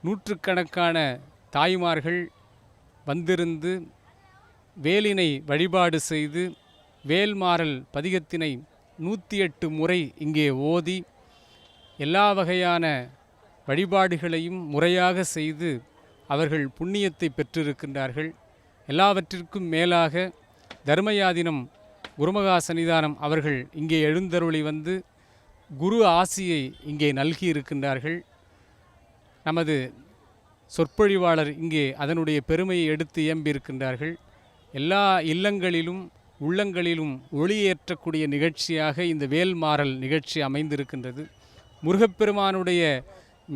நூற்றுக்கணக்கான தாய்மார்கள் வந்திருந்து வேலினை வழிபாடு செய்து வேல்மாறல் பதிகத்தினை 108 முறை இங்கே ஓதி எல்லா வகையான வழிபாடுகளையும் முறையாக செய்து அவர்கள் புண்ணியத்தை பெற்றிருக்கின்றார்கள். எல்லாவற்றிற்கும் மேலாக தர்மயாதினம் குருமகா சன்னிதானம் அவர்கள் இங்கே எழுந்தருளி வந்து குரு ஆசியை இங்கே நல்கியிருக்கின்றார்கள். நமது சொற்பொழிவாளர் இங்கே அதனுடைய பெருமையை எடுத்து இயம்பியிருக்கின்றார்கள். எல்லா இல்லங்களிலும் உள்ளங்களிலும் ஒளியேற்றக்கூடிய நிகழ்ச்சியாக இந்த வேல்மாறல் நிகழ்ச்சி அமைந்திருக்கின்றது. முருகப்பெருமானுடைய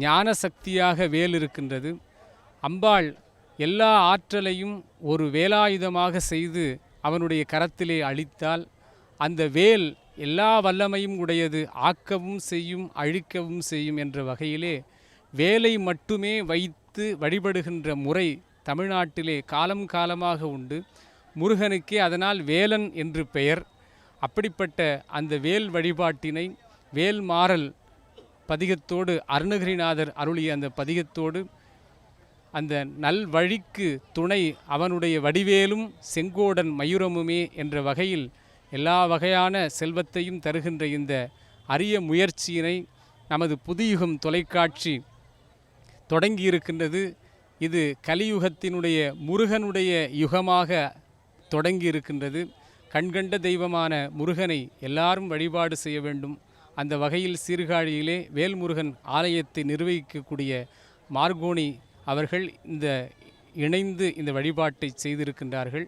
ஞான சக்தியாக வேல் இருக்கின்றது. அம்பாள் எல்லா ஆற்றலையும் ஒரு வேலாயுதமாக செய்து அவனுடைய கரத்திலே அளித்தால் அந்த வேல் எல்லா வல்லமையும் உடையது, ஆக்கவும் செய்யும் அழிக்கவும் செய்யும் என்ற வகையிலே வேலை மட்டுமே வைத்து வழிபடுகின்ற முறை தமிழ்நாட்டிலே காலம் காலமாக உண்டு. முருகனுக்கே அதனால் வேலன் என்று பெயர். அப்படிப்பட்ட அந்த வேல் வழிபாட்டினை வேல்மாறல் பதிகத்தோடு அருணகிரிநாதர் அருளிய அந்த பதிகத்தோடு அந்த நல்வழிக்கு துணை அவனுடைய வடிவேலும் செங்கோடன் மயூரமுமே என்ற வகையில் எல்லா வகையான செல்வத்தையும் தருகின்ற இந்த அரிய முயற்சியினை நமது புதுயுகம் தொலைக்காட்சி தொடங்கியிருக்கின்றது. இது கலியுகத்தினுடைய முருகனுடைய யுகமாக தொடங்கியிருக்கின்றது. கண்கண்ட தெய்வமான முருகனை எல்லாரும் வழிபாடு செய்ய வேண்டும். அந்த வகையில் சீர்காழியிலே வேல்முருகன் ஆலயத்தை நிர்வகிக்கக்கூடிய மார்கோனி அவர்கள் இணைந்து இந்த வழிபாட்டை செய்திருக்கின்றார்கள்.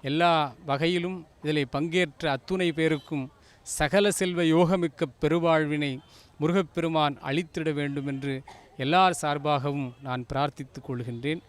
எல்லா வகையிலும் இதில் பங்கேற்ற அத்துணை பேருக்கும் சகல செல்வ யோகமிக்க பெருவாழ்வினை முருகப்பெருமான் அளித்திட வேண்டும் என்று எல்லார் சார்பாகவும் நான் பிரார்த்தித்துக் கொள்கின்றேன்.